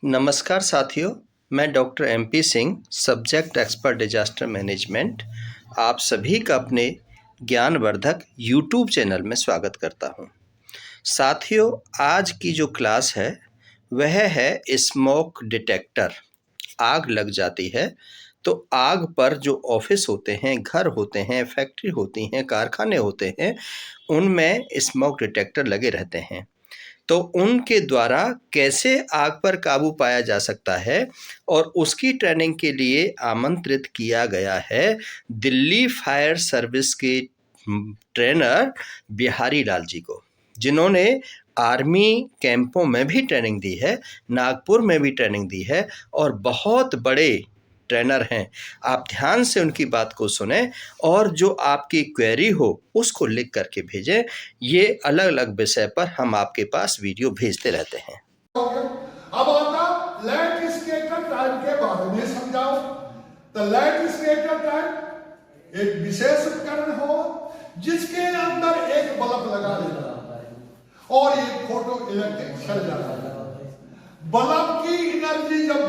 नमस्कार साथियों, मैं doctor MP Singh, subject expert disaster management, आप सभी का अपने ज्ञानवर्धक यूट्यूब चैनल में स्वागत करता हूं। साथियों, आज की जो क्लास है वह है स्मोक डिटेक्टर। आग लग जाती है तो आग पर जो ऑफिस होते हैं, घर होते हैं, फैक्ट्री होती हैं, कारखाने होते हैं, उनमें स्मोक डिटेक्टर लगे रहते हैं। तो उनके द्वारा कैसे आग पर काबू पाया जा सकता है और उसकी ट्रेनिंग के लिए आमंत्रित किया गया है दिल्ली फायर सर्विस के ट्रेनर बिहारी लाल जी को, जिन्होंने आर्मी कैंपों में भी ट्रेनिंग दी है, नागपुर में भी ट्रेनिंग दी है और बहुत बड़े ट्रेनर हैं। आप ध्यान से उनकी बात को सुने और जो आपकी क्वेरी हो उसको लिख करके भेजें। ये अलग अलग विषय पर हम आपके पास वीडियो भेजते रहते हैं। अब आता लैंडस्केपर टाइप के बारे में समझाओ। तो लैंडस्केपर टाइप एक विशेष उपकरण हो जिसके अंदर एक बल्ब लगा देता है और एक फोटो इलेक्ट्रिक चल जाता है। बल्ब की एनर्जी जब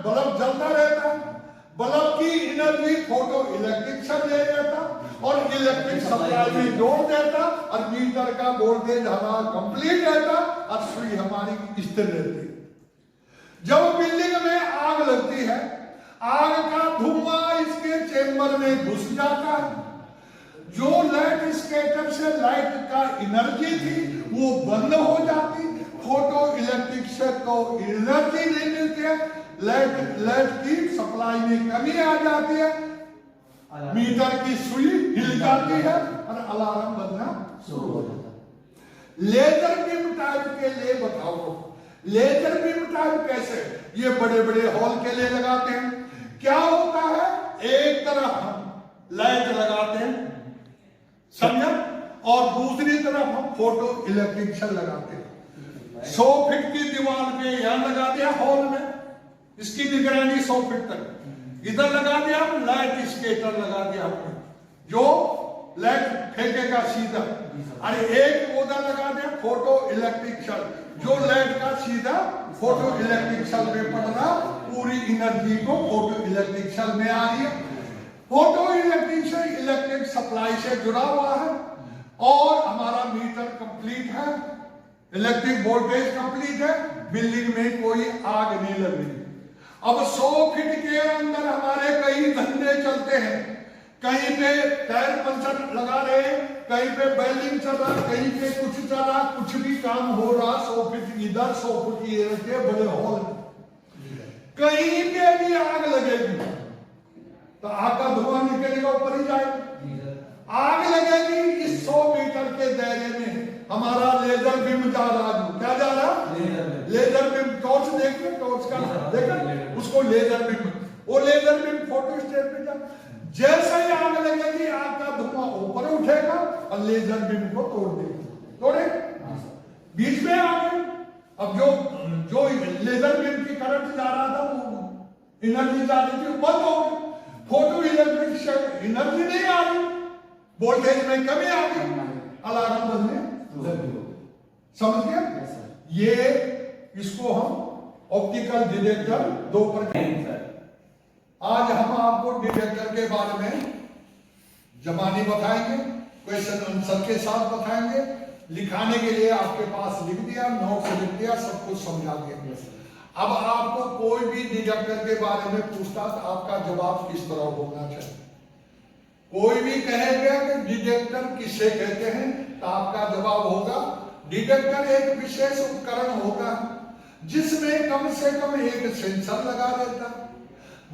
बल्ब जलता रहता है, बल्ब की एनर्जी फोटो इलेक्ट्रिक से ले जाता और इलेक्ट्रिक सप्लाई में जोड़ देता और मीटर का वोल्टेज हमारा कंप्लीट रहता और सुई हमारी स्थिर रहती। जब बिल्डिंग में आग लगती है, आग का धुआं इसके चेंबर में घुस जाता है। जो लाइट स्कैटर से लाइट का एनर्जी थी वो बंद हो जाती, फोटो इलेक्ट्रिक से तो एनर्जी नहीं मिलती है, लाइट की सप्लाई में कमी आ जाती है, मीटर की सुई हिल जाती है और अलार्म बजना शुरू हो जाता है। लेजर बीम टाइप के लिए बताओ, लेजर बीम टाइप कैसे? ये बड़े बड़े हॉल के लिए लगाते हैं। क्या होता है, एक तरफ हम लाइट लगाते हैं, समझा, और दूसरी तरफ हम फोटो इलेक्ट्रिक लगाते हैं। 100 फीट की दीवार पे यहां लगा दिया हॉल में, इसकी निगरानी 100 फीट तक, इधर लगा दिया, लाइट स्केटर लगा दिया हमने जो लाइट फेंकेगा सीधा, अरे एक उधर लगा दिया फोटो इलेक्ट्रिक शल जो लाइट का सीधा फोटो इलेक्ट्रिक शल में पड़ना, पूरी एनर्जी को फोटो इलेक्ट्रिक शल में आ रही है। फोटो इलेक्ट्रिक से इलेक्ट्रिक सप्लाई से जुड़ा हुआ है और हमारा मीटर कंप्लीट है, इलेक्ट्रिक वोल्टेज कंप्लीट है, बिल्डिंग में कोई आग नहीं लग रही। अब 100 फीट के अंदर हमारे कई धंधे चलते हैं, कहीं पे टायर पंचर लगा रहे हैं, कहीं पे वेल्डिंग चल रहा, कहीं पे कुछ चल रहा, कुछ भी काम हो रहा, 100 फीट इधर 100 फीट इधर के बड़े हॉल में कहीं पे भी आग लगेगी तो आग का धुआं निकलेगा, ऊपर ही जाएगा। आग लगेगी इस 100 मीटर के दायरे में हमारा लेजर बीम जा रहा है। क्या जा रहा? Laser beam. टॉर्च देखिए, टॉर्च का देखा उसको लेजर बीम, वो लेजर बीम फोटो स्टेट पे जा, जैसे ही आग लगेगी आग का धुआं ऊपर उठेगा और लेजर बीम को तोड़ देगा। तोड़े बीच में आ गए। अब जो लेजर बीम की करंट जा रहा था, वो एनर्जी जा रही थी, बंद हो गई। फोटो इलेक्ट्रिक एनर्जी नहीं आ रही, वोल्टेज में कमी आ गई, अलार्म बजने लगी। समझ गया? ये इसको हम ऑप्टिकल डिटेक्टर 2 पर। आज हम आपको डिटेक्टर के बारे में जबानी बताएंगे, क्वेश्चन आंसर के साथ बताएंगे। लिखाने के लिए आपके पास लिख दिया, नोट्स लिख दिया, सब कुछ समझा दिया। अब आपको कोई भी डिटेक्टर के बारे में पूछता तो आपका जवाब किस तरह होना चाहिए? कोई भी कहेगा कि डिटेक्टर किसे कहते हैं तो आपका जवाब होगा डिटेक्टर एक विशेष उपकरण होगा जिसमें कम से कम एक सेंसर लगा रहता है,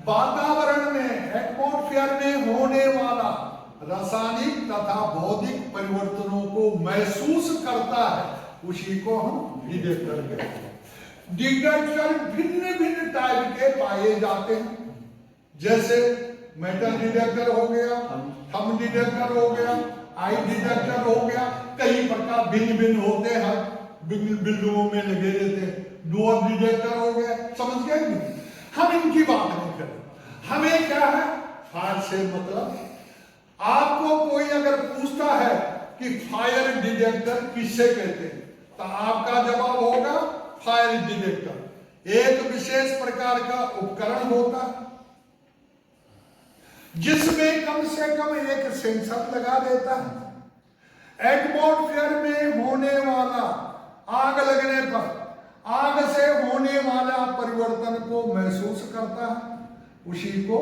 वातावरण में एटमॉस्फेयर में होने वाला रासायनिक तथा भौतिक परिवर्तनों को महसूस करता है, उसी को हम डिटेक्टर कहते हैं। डिटेक्टर भिन्न भिन्न टाइप के पाए जाते हैं, जैसे मेटल डिटेक्टर हो गया, थंब डिटेक्टर हो गया, आई डिटेक्टर हो गया, कई प्रकार भिन्न भिन्न होते हैं, बिल्डिंगों में लगे रहते हैं। डोर डिटेक्टर हो गया, समझ गए? हम इनकी बात नहीं करें, हमें क्या है, फायर से मतलब। आपको कोई अगर पूछता है कि फायर डिटेक्टर किसे कहते हैं तो आपका जवाब होगा फायर डिटेक्टर एक विशेष प्रकार का उपकरण होता है जिसमें कम से कम एक सेंसर लगा देता है। एटमॉस्फेयर में होने वाला आग लगने पर आग से होने वाला परिवर्तन को महसूस करता है, उसी को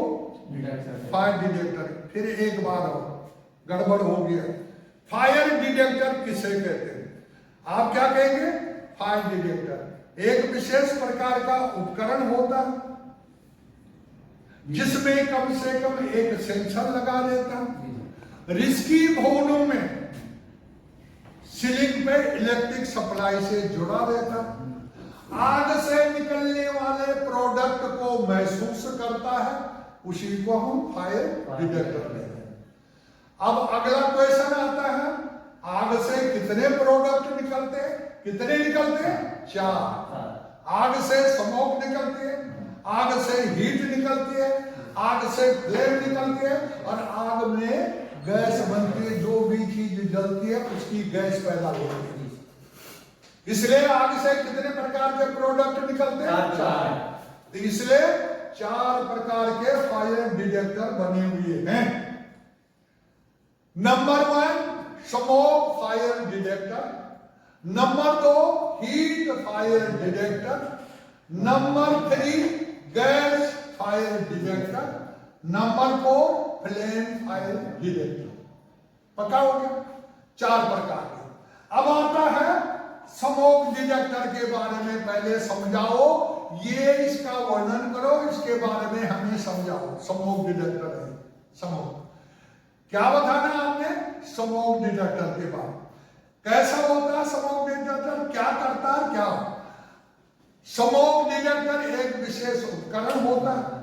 फायर डिटेक्टर। फिर एक बार और गड़बड़ हो गया। फायर डिटेक्टर किसे कहते हैं? आप क्या कहेंगे? फायर डिटेक्टर एक विशेष प्रकार का उपकरण होता है जिसमें कम से कम एक सेंसर लगा देता है। रिस्की भवनों में सीलिंग पे इलेक्ट्रिक सप्लाई से जुड़ा रहता है। आग से निकलने वाले प्रोडक्ट को महसूस करता है, उसी को हम फायर डिटेक्टर कहते हैं। अब अगला क्वेश्चन आता है, आग से कितने प्रोडक्ट निकलते हैं? कितने निकलते हैं? 4। आग से स्मोक निकलती है, आग से हीट निकलती है, आग से फ्लेम निकलती है और आग में गैस बनती है। जो भी चीज जलती है उसकी गैस पैदा होती है। इसलिए आग से कितने प्रकार के प्रोडक्ट निकलते हैं? 4। तो इसलिए 4 प्रकार के फायर डिटेक्टर बने हुए हैं। Number 1 smoke fire detector, number 2 heat fire detector, number 3 gas fire detector, number 4 flame fire detector. पक्का हो गया? 4 प्रकार के। अब आता है स्मोक डिटेक्टर के बारे में पहले समझाओ, ये इसका वर्णन करो, इसके बारे में हमें समझाओ। स्मोक डिटेक्टर है, स्मोक क्या बताना आपने? स्मोक डिटेक्टर के बारे में कैसा होता है स्मोक डिटेक्टर, क्या करता है, क्या? स्मोक डिटेक्टर एक विशेष उपकरण होता है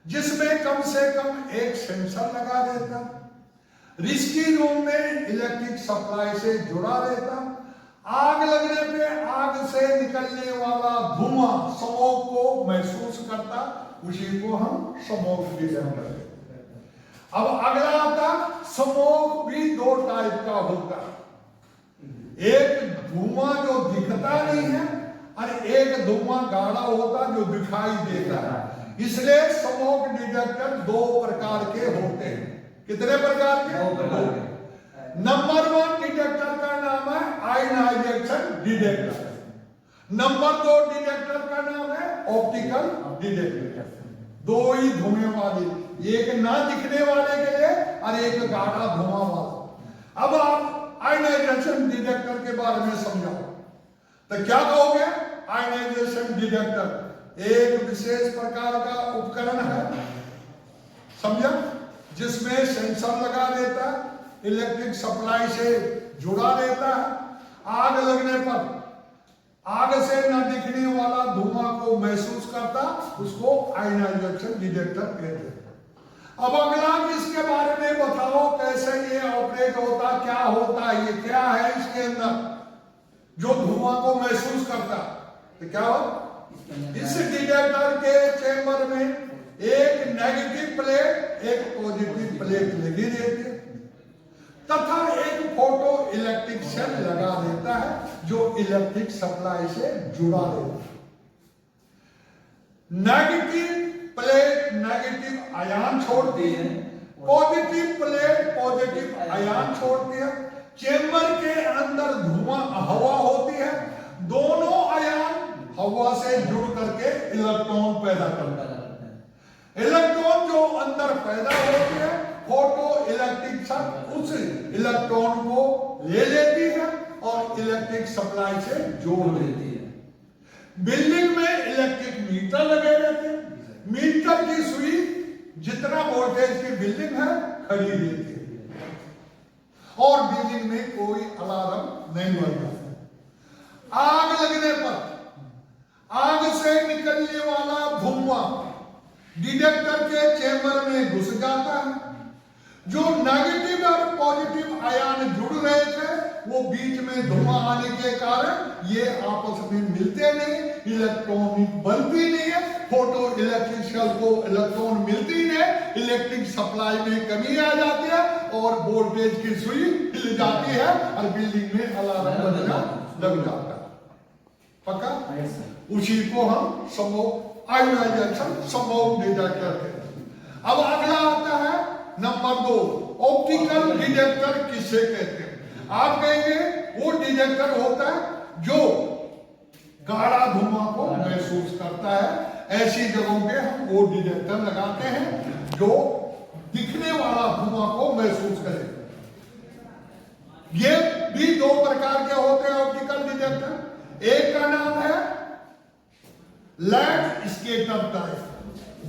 जिसमें कम से कम एक सेंसर लगा रहता है। रिस्की रूम में इलेक्ट्रिक सप्लाई से जुड़ा रहता है। आग लगने पे आग से निकलने वाला धुआं स्मोक को महसूस करता, उसी को हम स्मोक डिटेक्टर कहते हैं। अब अगला आता, स्मोक भी 2 टाइप का होता है। एक धुआं जो दिखता नहीं है और एक धुआं गाढ़ा होता जो दिखाई देता है। इसलिए स्मोक डिटेक्टर 2 प्रकार के होते हैं। कितने प्रकार के? 2 प्रकार के। नंबर 1 डिटेक्टर का नाम है आयनाइजेशन डिटेक्टर। नंबर 2 डिटेक्टर का नाम है ऑप्टिकल डिटेक्टर। 2 ही धुएं वाले, एक ना दिखने वाले के लिए और एक गाढ़ा धुआं वाला। अब आप आयनाइजेशन डिटेक्टर के बारे में समझाओ तो क्या कहोगे? आयनाइजेशन डिटेक्टर एक विशेष प्रकार का उपकरण है, समझा, जिसमें सेंसर लगा रहता है, इलेक्ट्रिक सप्लाई से जुड़ा रहता है। आग लगने पर आग से न दिखने वाला धुआं को महसूस करता, उसको आयनाइजेशन डिटेक्टर कहते हैं। अब अगला इसके बारे में बताओ, कैसे ये ऑपरेट होता, क्या होता है, ये क्या है इसके अंदर जो धुआं को महसूस करता? तो क्या हो, इस डिटेक्टर के चेंबर में एक नेगेटिव प्लेट एक पॉजिटिव प्लेट लगी रहती है तथा एक फोटो इलेक्ट्रिक सेल लगा देता है जो इलेक्ट्रिक सप्लाई से जुड़ा रहता है। नेगेटिव प्लेट नेगेटिव आयन छोड़ती है, पॉजिटिव प्लेट पॉजिटिव आयन छोड़ती है। चेंबर के अंदर धुआं हवा होती है, दोनों आयन हवा से जुड़ करके इलेक्ट्रॉन पैदा करता है। इलेक्ट्रॉन जो अंदर पैदा होती है, फोटो इलेक्ट्रिक शॉक उस इलेक्ट्रॉन को ले लेती है और इलेक्ट्रिक सप्लाई से जोड़ देती है। बिल्डिंग में इलेक्ट्रिक मीटर लगे रहते हैं, मीटर की सुई जितना वोल्टेज की बिल्डिंग है खड़ी रहती है और बिल्डिंग में कोई अलार्म नहीं बजता। आग लगने पर आग से निकलने वाला धुआं डिटेक्टर के चेंबर में घुस जाता है। जो नेगेटिव और पॉजिटिव आयन जुड़ रहे थे वो बीच में धुआं आने के कारण ये आपस में मिलते नहीं, इलेक्ट्रॉनिक बनती नहीं है, फोटो इलेक्ट्रिक सेल को इलेक्ट्रॉन मिलती नहीं, इलेक्ट्रिक सप्लाई में कमी आ जाती है और वोल्टेज की सुई हिल जाती है और बिल्डिंग में अलार्म बजना लग जाता है। पक्का? उसी को हम स्मोक आयोनाइजेशन स्मोक डिटेक्टर कहते हैं। अब अगला आता है नंबर 2, ऑप्टिकल डिटेक्टर किसे कहते हैं? आप कहेंगे वो डिटेक्टर होता है जो गाढ़ा धुआं को महसूस करता है। ऐसी जगहों पे हम वो डिटेक्टर लगाते हैं जो दिखने वाला धुआं को महसूस करे। ये भी 2 प्रकार के होते हैं ऑप्टिकल डिटेक्टर। एक का नाम है लाइट स्कैटर टाइप,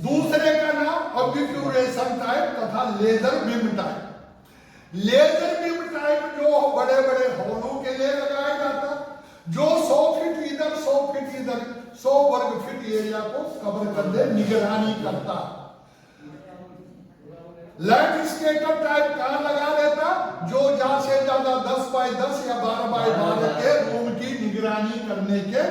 दूसरे का नाम ऑब्स्क्यूरेशन टाइप तथा laser beam type. Laser beam type जो बड़े बड़े हॉलों के लिए लगाया जाता है, जो 100 फीट इधर 100 फीट इधर 100 वर्ग फीट एरिया को कवर कर दे, निगरानी करता। लाइट स्कैटर टाइप कहां लगा देता? जो ज्यादा से ज्यादा 10 बाय 10 या 12 बाय 12 के रूम की निगरानी करने के